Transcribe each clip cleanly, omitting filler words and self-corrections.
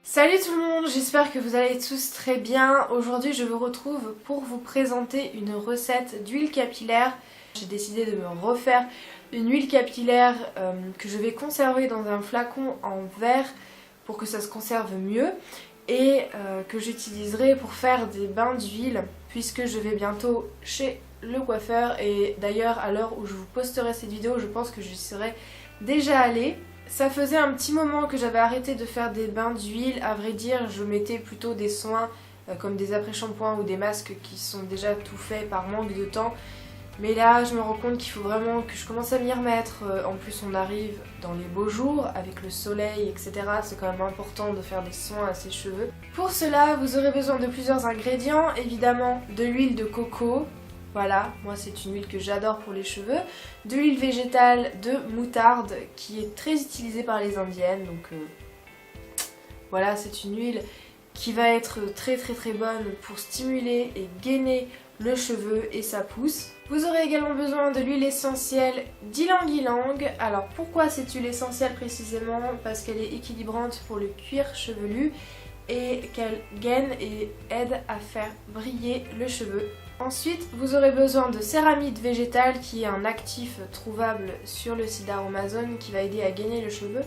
Salut tout le monde, j'espère que vous allez tous très bien. Aujourd'hui je vous retrouve pour vous présenter une recette d'huile capillaire. J'ai décidé de me refaire une huile capillaire que je vais conserver dans un flacon en verre pour que ça se conserve mieux et que j'utiliserai pour faire des bains d'huile puisque je vais bientôt chez le coiffeur et d'ailleurs à l'heure où je vous posterai cette vidéo je pense que j'y serai déjà allée. Ça faisait un petit moment que j'avais arrêté de faire des bains d'huile, à vrai dire je mettais plutôt des soins comme des après-shampoings ou des masques qui sont déjà tout faits par manque de temps. Mais là je me rends compte qu'il faut vraiment que je commence à m'y remettre, en plus on arrive dans les beaux jours avec le soleil etc. C'est quand même important de faire des soins à ses cheveux. Pour cela vous aurez besoin de plusieurs ingrédients, évidemment de l'huile de coco. Voilà, moi c'est une huile que j'adore pour les cheveux. De l'huile végétale de moutarde qui est très utilisée par les indiennes. Donc voilà, c'est une huile qui va être très bonne pour stimuler et gainer le cheveu et sa pousse. Vous aurez également besoin de l'huile essentielle d'ylang-ylang. Alors pourquoi cette huile essentielle précisément? Parce qu'elle est équilibrante pour le cuir chevelu et qu'elle gaine et aide à faire briller le cheveu. Ensuite, vous aurez besoin de céramide végétale qui est un actif trouvable sur le site d'Aromazone qui va aider à gainer le cheveu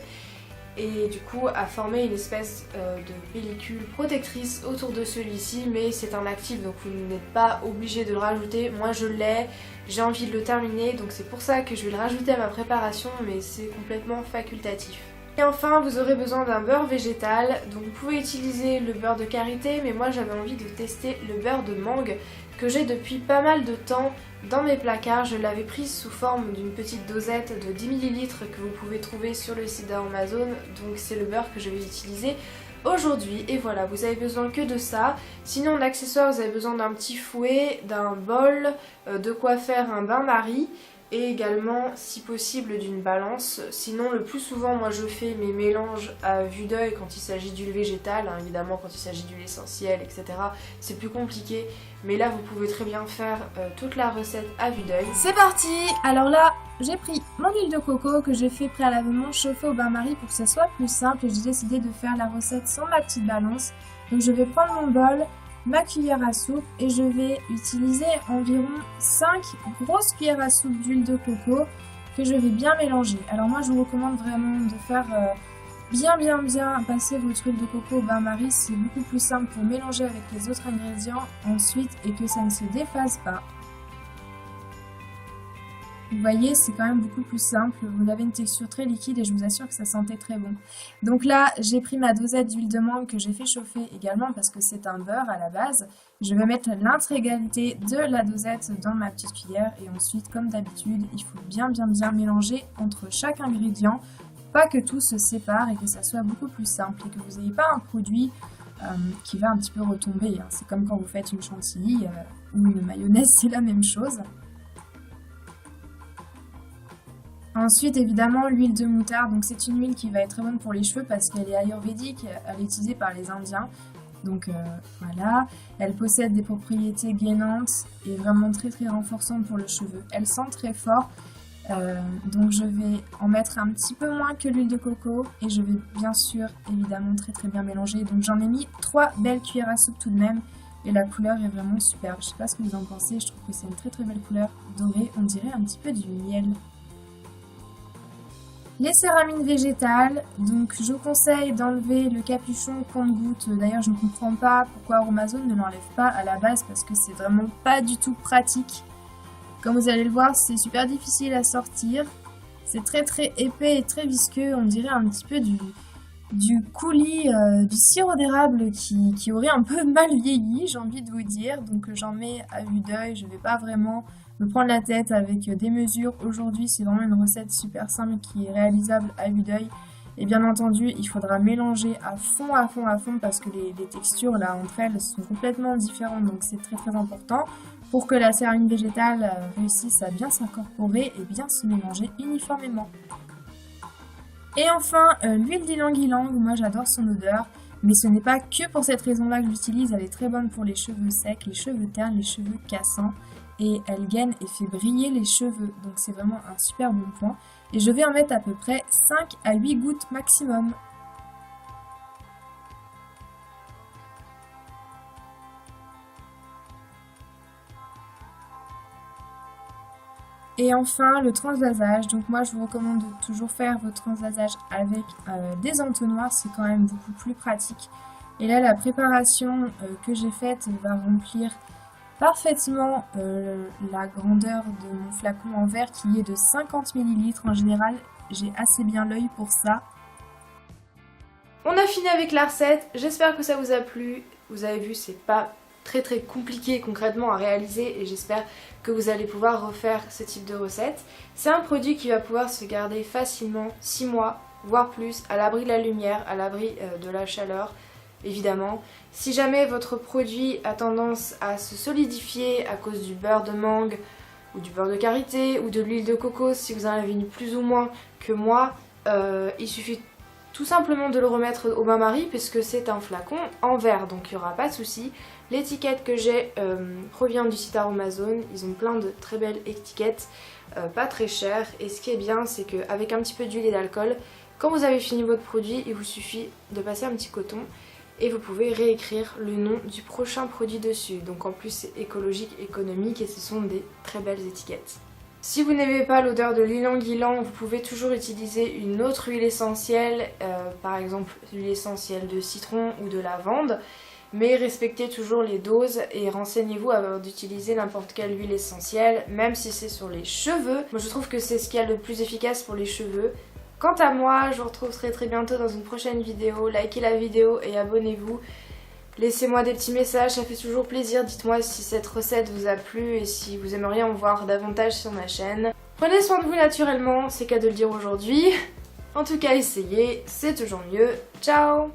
et du coup à former une espèce de pellicule protectrice autour de celui-ci, mais c'est un actif donc vous n'êtes pas obligé de le rajouter. Moi je l'ai, j'ai envie de le terminer donc c'est pour ça que je vais le rajouter à ma préparation, mais c'est complètement facultatif. Et enfin vous aurez besoin d'un beurre végétal, donc vous pouvez utiliser le beurre de karité mais moi j'avais envie de tester le beurre de mangue que j'ai depuis pas mal de temps dans mes placards. Je l'avais prise sous forme d'une petite dosette de 10 ml que vous pouvez trouver sur le site d'Amazon, donc c'est le beurre que je vais utiliser aujourd'hui. Et voilà, vous avez besoin que de ça. Sinon en accessoire vous avez besoin d'un petit fouet, d'un bol, de quoi faire un bain-marie et également si possible d'une balance. Sinon le plus souvent moi je fais mes mélanges à vue d'œil quand il s'agit d'huile végétale, hein, évidemment quand il s'agit d'huile essentielle etc c'est plus compliqué, mais là vous pouvez très bien faire toute la recette à vue d'œil. C'est parti! Alors là, j'ai pris mon huile de coco que j'ai fait préalablement chauffer au bain-marie pour que ça soit plus simple et j'ai décidé de faire la recette sans ma petite balance. Donc je vais prendre mon bol, ma cuillère à soupe et je vais utiliser environ 5 grosses cuillères à soupe d'huile de coco que je vais bien mélanger. Alors moi je vous recommande vraiment de faire bien passer votre huile de coco au bain-marie, c'est beaucoup plus simple pour mélanger avec les autres ingrédients ensuite et que ça ne se déphase pas. Vous voyez, c'est quand même beaucoup plus simple, vous avez une texture très liquide et je vous assure que ça sentait très bon. Donc là, j'ai pris ma dosette d'huile de mangue que j'ai fait chauffer également parce que c'est un beurre à la base. Je vais mettre l'intégralité de la dosette dans ma petite cuillère et ensuite, comme d'habitude, il faut bien mélanger entre chaque ingrédient, pas que tout se sépare et que ça soit beaucoup plus simple et que vous n'ayez pas un produit qui va un petit peu retomber. Hein. C'est comme quand vous faites une chantilly ou une mayonnaise, c'est la même chose. Ensuite, évidemment, l'huile de moutarde. Donc, c'est une huile qui va être très bonne pour les cheveux parce qu'elle est ayurvédique, elle est utilisée par les Indiens. Donc, voilà. Elle possède des propriétés gainantes et vraiment très renforçantes pour le cheveu. Elle sent très fort. Donc, je vais en mettre un petit peu moins que l'huile de coco et je vais bien sûr, évidemment, très bien mélanger. Donc, j'en ai mis 3 belles cuillères à soupe tout de même. Et la couleur est vraiment superbe. Je sais pas ce que vous en pensez. Je trouve que c'est une très belle couleur dorée. On dirait un petit peu du miel. Les céramines végétales, donc je conseille d'enlever le capuchon compte-gouttes. D'ailleurs je ne comprends pas pourquoi Amazon ne l'enlève pas à la base parce que c'est vraiment pas du tout pratique. Comme vous allez le voir, c'est super difficile à sortir. C'est très épais et très visqueux, on dirait un petit peu du coulis, du sirop d'érable qui aurait un peu mal vieilli, j'ai envie de vous dire. Donc j'en mets à vue d'œil, je vais pas vraiment me prendre la tête avec des mesures. Aujourd'hui, c'est vraiment une recette super simple qui est réalisable à vue d'œil. Et bien entendu, il faudra mélanger à fond parce que les textures là entre elles sont complètement différentes. Donc c'est très important pour que la céramide végétale réussisse à bien s'incorporer et bien se mélanger uniformément. Et enfin, l'huile d'ylang-ylang, moi j'adore son odeur. Mais ce n'est pas que pour cette raison-là que j'utilise, elle est très bonne pour les cheveux secs, les cheveux ternes, les cheveux cassants. Et elle gaine et fait briller les cheveux, donc c'est vraiment un super bon point. Et je vais en mettre à peu près 5 à 8 gouttes maximum. Et enfin le transvasage, donc moi je vous recommande de toujours faire votre transvasage avec des entonnoirs, c'est quand même beaucoup plus pratique. Et là la préparation que j'ai faite va remplir parfaitement la grandeur de mon flacon en verre qui est de 50 ml. En général j'ai assez bien l'œil pour ça. On a fini avec la recette, j'espère que ça vous a plu. Vous avez vu, c'est pas très compliqué concrètement à réaliser et j'espère que vous allez pouvoir refaire ce type de recette. C'est un produit qui va pouvoir se garder facilement 6 mois, voire plus, à l'abri de la lumière, à l'abri de la chaleur, évidemment. Si jamais votre produit a tendance à se solidifier à cause du beurre de mangue ou du beurre de karité ou de l'huile de coco, si vous en avez une plus ou moins que moi, il suffit tout simplement de le remettre au bain-marie puisque c'est un flacon en verre, donc il n'y aura pas de souci. L'étiquette que j'ai provient du site Aromazone, ils ont plein de très belles étiquettes, pas très chères, et ce qui est bien c'est qu'avec un petit peu d'huile et d'alcool, quand vous avez fini votre produit, il vous suffit de passer un petit coton et vous pouvez réécrire le nom du prochain produit dessus. Donc en plus c'est écologique, économique et ce sont des très belles étiquettes. Si vous n'aimez pas l'odeur de l'ylang-ylang, vous pouvez toujours utiliser une autre huile essentielle, par exemple l'huile essentielle de citron ou de lavande, mais respectez toujours les doses et renseignez-vous avant d'utiliser n'importe quelle huile essentielle, même si c'est sur les cheveux. Moi je trouve que c'est ce qu'il y a le plus efficace pour les cheveux. Quant à moi, je vous retrouve très bientôt dans une prochaine vidéo. Likez la vidéo et abonnez-vous. Laissez-moi des petits messages, ça fait toujours plaisir. Dites-moi si cette recette vous a plu et si vous aimeriez en voir davantage sur ma chaîne. Prenez soin de vous naturellement, c'est qu'à de le dire aujourd'hui. En tout cas, essayez, c'est toujours mieux. Ciao!